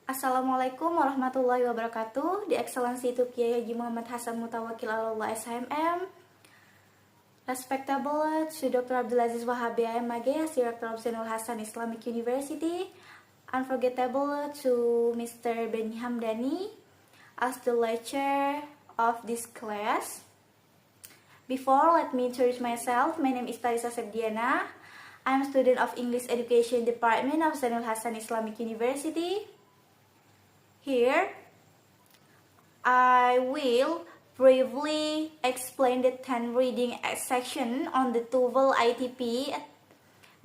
Assalamualaikum warahmatullahi wabarakatuh. The Excellency itu Kiai Haji Muhammad Hasan Mutawakil Allah SHMM. Respectable to Dr. Abdul Aziz Wahabi MAG, Director of Zainul Hasan Islamic University. Unforgettable to Mr. Beni Hamdani as the lecturer of this class. Before, let me introduce myself. My name is Tarisa Sepdiana. I'm a student of English Education Department of Zainul Hasan Islamic University. Here, I will briefly explain the 10 reading section on the TOEFL ITP.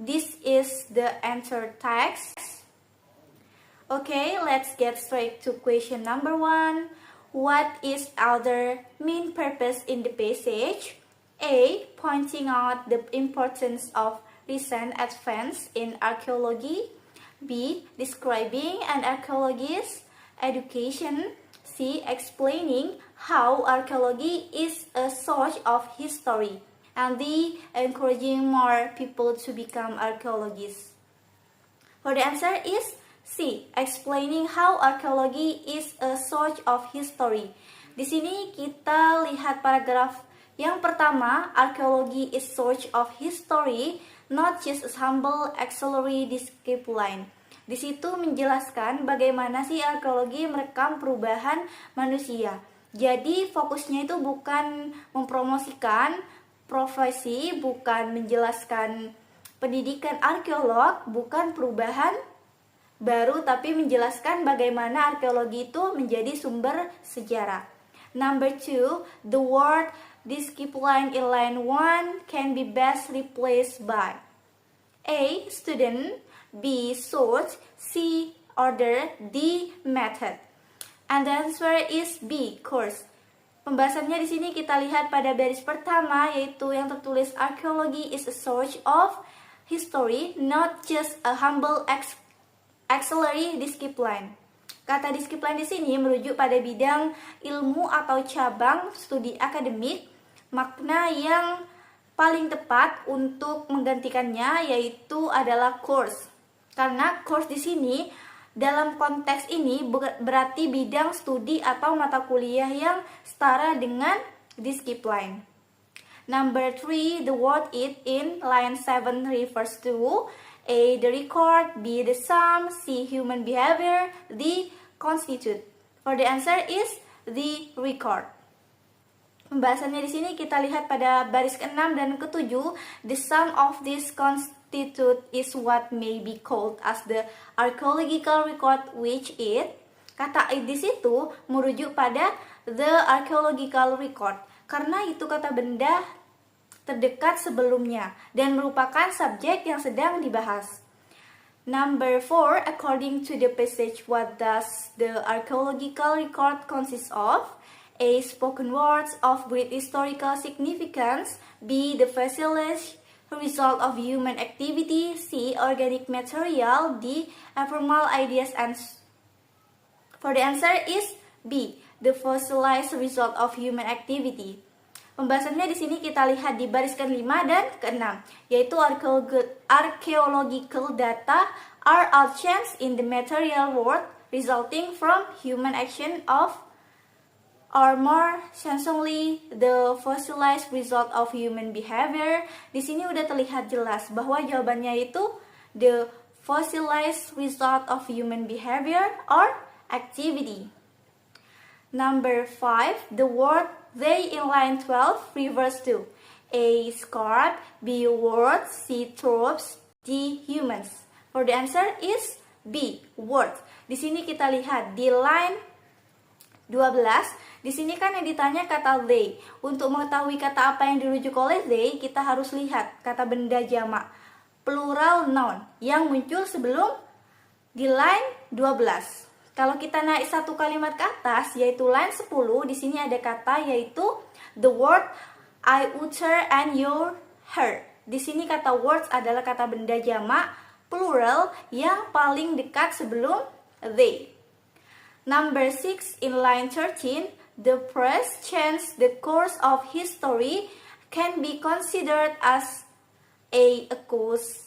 This is the answer text. Okay, let's get straight to question number 1. What is other main purpose in the passage? A. Pointing out the importance of recent advance in archaeology. B. Describing an archaeologist's education. C. Explaining how archaeology is a source of history. And D. Encouraging more people to become archaeologists. For the answer is C. Explaining how archaeology is a source of history. Di sini kita lihat paragraf yang pertama, archaeology is source of history, not just a humble auxiliary discipline. Di situ menjelaskan bagaimana sih arkeologi merekam perubahan manusia. Jadi fokusnya itu bukan mempromosikan profesi, bukan menjelaskan pendidikan arkeolog, bukan perubahan baru, tapi menjelaskan bagaimana arkeologi itu menjadi sumber sejarah. Number 2, the word discipline in line 1 can be best replaced by A. Student, B. Source, C. Order, D. Method. And the answer is B. Course. Pembahasannya di sini kita lihat pada baris pertama, yaitu yang tertulis archaeology is a source of history, not just a humble auxiliary discipline. Kata disiplin di sini merujuk pada bidang ilmu atau cabang studi akademik. Makna yang paling tepat untuk menggantikannya yaitu adalah course. Karena course di sini dalam konteks ini berarti bidang studi atau mata kuliah yang setara dengan disiplin. Number 3, the word it in line 7 refers to A. The record, B. The sum, C. Human behavior, D. Constitute. For the answer is the record. Pembahasannya di sini kita lihat pada baris ke-6 dan ke-7. The sum of this constitute is what may be called as the archaeological record, which it. Kata it di situ merujuk pada the archaeological record karena itu kata benda terdekat sebelumnya dan merupakan subjek yang sedang dibahas. Number 4, according to the passage, what does the archaeological record consist of? A. Spoken words of great historical significance. B. The fossilized result of human activity. C. Organic material. D. Ephemeral ideas. And for the answer is B. The fossilized result of human activity. Pembahasannya di sini kita lihat di baris ke-5 dan ke-6, yaitu archaeological data are all change in the material world resulting from human action of or more essentially the fossilized result of human behavior. Di sini udah terlihat jelas bahwa jawabannya itu the fossilized result of human behavior or activity. Number 5, the word they in line 12 refers to A. Scarab, B. Words, C. Tropes, D. Humans. For the answer is B. Words. Di sini kita lihat di line 12. Di sini kan yang ditanya kata they. Untuk mengetahui kata apa yang dirujuk oleh they, kita harus lihat kata benda jamak plural noun yang muncul sebelum di line 12. Kalau kita naik satu kalimat ke atas, yaitu line 10, di sini ada kata yaitu the word I utter and you heard. Di sini kata words adalah kata benda jamak plural yang paling dekat sebelum they. Number 6 in line 13, the press changed the course of history can be considered as a cause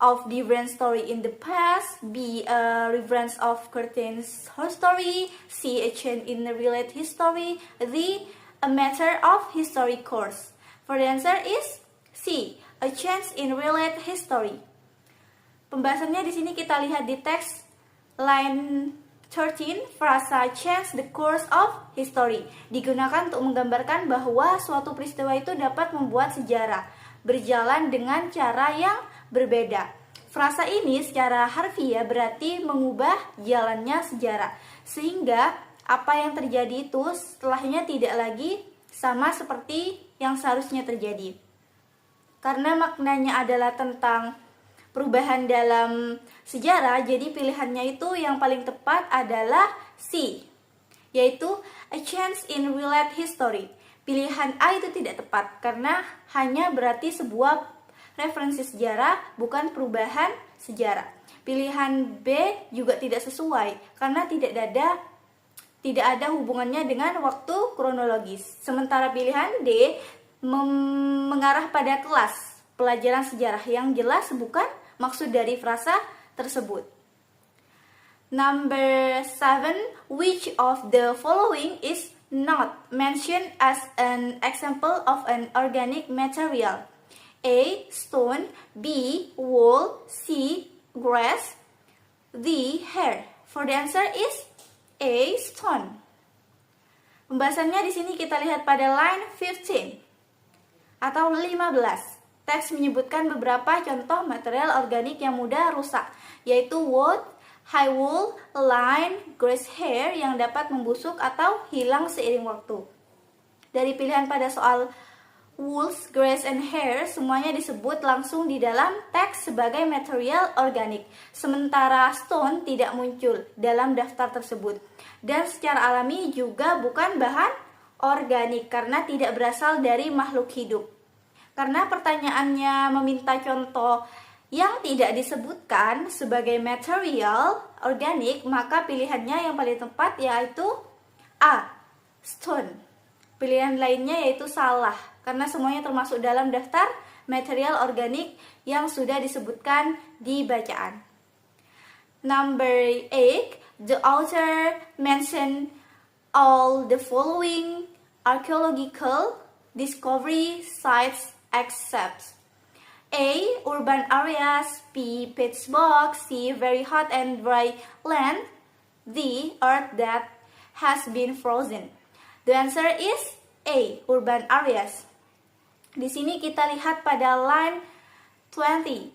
of different story in the past. B, a reference of curtains story. C, a change in the related history. D, a matter of history course. For the answer is C, a change in related history. Pembahasannya di sini kita lihat di teks line 13, frasa change the course of history digunakan untuk menggambarkan bahwa suatu peristiwa itu dapat membuat sejarah berjalan dengan cara yang berbeda. Frasa ini secara harfiah berarti mengubah jalannya sejarah, sehingga apa yang terjadi itu setelahnya tidak lagi sama seperti yang seharusnya terjadi. Karena maknanya adalah tentang perubahan dalam sejarah, jadi pilihannya itu yang paling tepat adalah C, yaitu a change in related history. Pilihan A itu tidak tepat karena hanya berarti sebuah referensi sejarah, bukan perubahan sejarah. Pilihan B juga tidak sesuai karena tidak ada hubungannya dengan waktu kronologis. Sementara pilihan D mengarah pada kelas pelajaran sejarah yang jelas bukan maksud dari frasa tersebut. Number 7, which of the following is not mentioned as an example of an organic material? A, stone. B, wool. C, grass. D, hair. For the answer is A, stone. Pembahasannya di sini kita lihat pada line 15 atau 15. Teks menyebutkan beberapa contoh material organik yang mudah rusak, yaitu wood, high wool, line, grass hair yang dapat membusuk atau hilang seiring waktu. Dari pilihan pada soal wool, grass, and hair, semuanya disebut langsung di dalam teks sebagai material organik, sementara stone tidak muncul dalam daftar tersebut. Dan secara alami juga bukan bahan organik karena tidak berasal dari makhluk hidup. Karena pertanyaannya meminta contoh yang tidak disebutkan sebagai material organik, maka pilihannya yang paling tepat yaitu A, stone. Pilihan lainnya yaitu salah, karena semuanya termasuk dalam daftar material organik yang sudah disebutkan di bacaan. Number 8, the author mentioned all the following archaeological discovery sites except A, urban areas. B, pitch box. C, very hot and dry land. D, earth that has been frozen. The answer is A, urban areas. Di sini kita lihat pada line 20.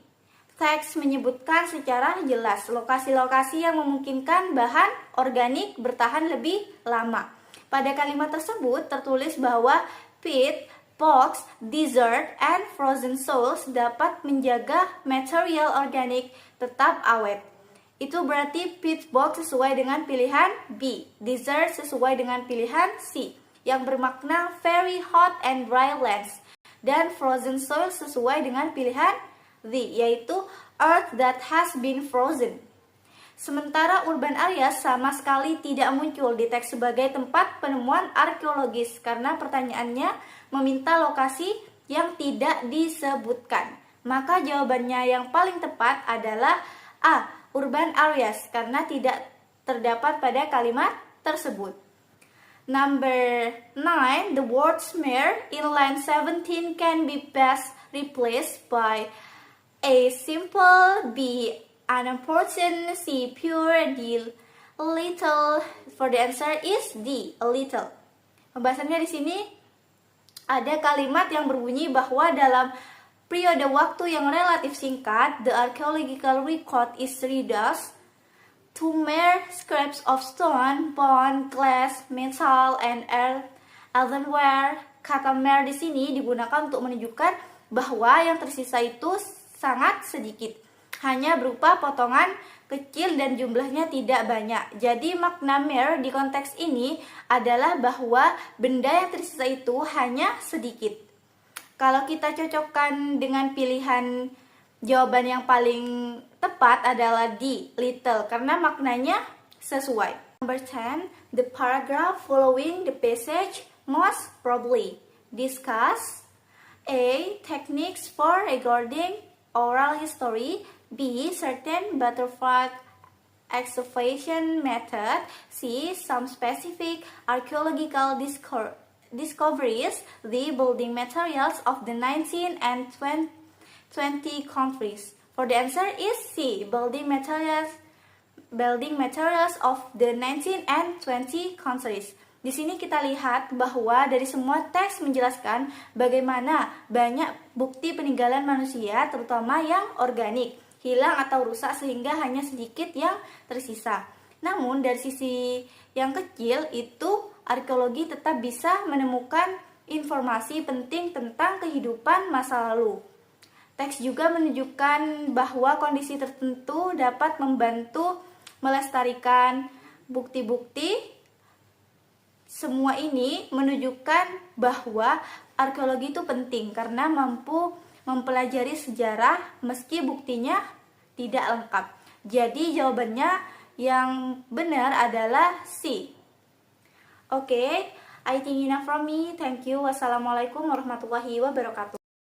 Teks menyebutkan secara jelas lokasi-lokasi yang memungkinkan bahan organik bertahan lebih lama. Pada kalimat tersebut tertulis bahwa pit, box, desert, and frozen soils dapat menjaga material organik tetap awet. Itu berarti pit box sesuai dengan pilihan B, desert sesuai dengan pilihan C, yang bermakna very hot and dry lands, dan frozen soil sesuai dengan pilihan D, yaitu earth that has been frozen. Sementara urban areas sama sekali tidak muncul di teks sebagai tempat penemuan arkeologis karena pertanyaannya meminta lokasi yang tidak disebutkan. Maka jawabannya yang paling tepat adalah A, urban areas karena tidak terdapat pada kalimat tersebut. Number 9, the word smear in line 17 can be best replaced by A, simple. B, unimportant. C, pure. D, little. For the answer is D, a little. Pembahasannya di sini ada kalimat yang berbunyi bahwa dalam periode waktu yang relatif singkat, the archaeological record is reduced to mere scraps of stone, bone, glass, metal, and earthenware. Kata mere di sini digunakan untuk menunjukkan bahwa yang tersisa itu sangat sedikit, hanya berupa potongan kecil dan jumlahnya tidak banyak. Jadi makna mere di konteks ini adalah bahwa benda yang tersisa itu hanya sedikit. Kalau kita cocokkan dengan pilihan jawaban yang paling tepat adalah D, little, karena maknanya sesuai. Number 10, the paragraph following the passage most probably discuss A, techniques for recording oral history. B. Certain butterfly excavation method. C. Some specific archaeological discoveries. D. Building materials of the 19 and 20 countries. For the answer is C. Building materials of the 19 and 20 countries. Di sini kita lihat bahwa dari semua teks menjelaskan bagaimana banyak bukti peninggalan manusia, terutama yang organik, hilang atau rusak sehingga hanya sedikit yang tersisa. Namun dari sisi yang kecil itu arkeologi tetap bisa menemukan informasi penting tentang kehidupan masa lalu. Teks juga menunjukkan bahwa kondisi tertentu dapat membantu melestarikan bukti-bukti. Semua ini menunjukkan bahwa arkeologi itu penting karena mampu mempelajari sejarah meski buktinya tidak lengkap. Jadi jawabannya yang benar adalah C. Oke, I think enough from me. Thank you. Wassalamualaikum warahmatullahi wabarakatuh.